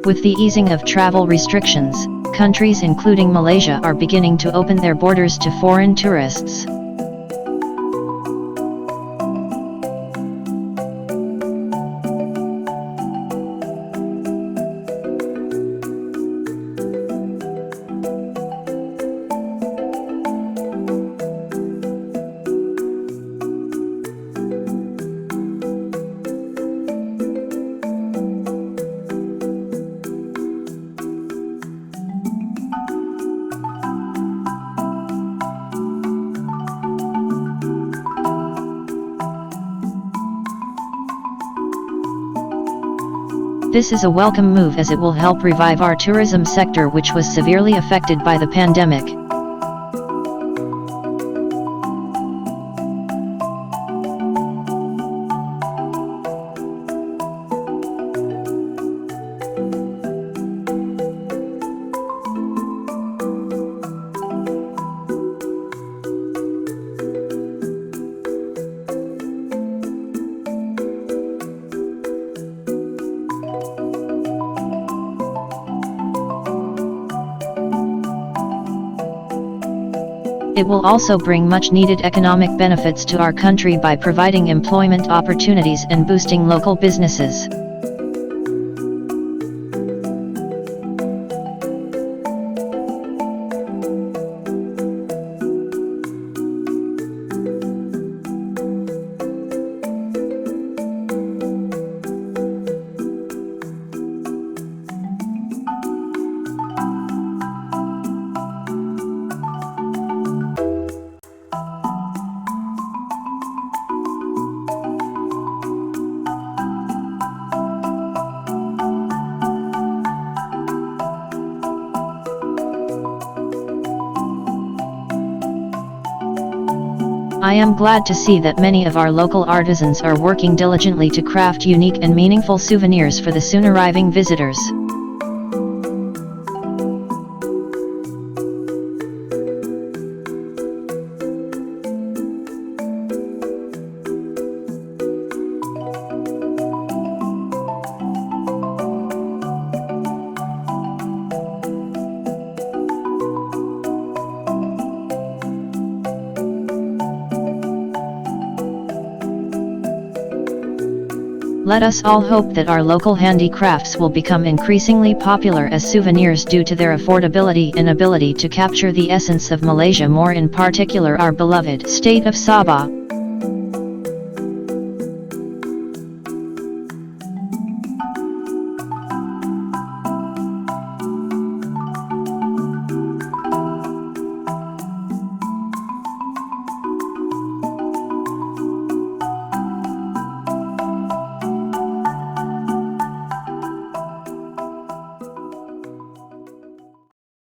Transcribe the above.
With the easing of travel restrictions, countries including Malaysia are beginning to open their borders to foreign tourists. This is a welcome move as it will help revive our tourism sector, which was severely affected by the pandemic. It will also bring much-needed economic benefits to our country by providing employment opportunities and boosting local businesses. I am glad to see that many of our local artisans are working diligently to craft unique and meaningful souvenirs for the soon arriving visitors. Let us all hope that our local handicrafts will become increasingly popular as souvenirs due to their affordability and ability to capture the essence of Malaysia, more in particular our beloved State of Sabah.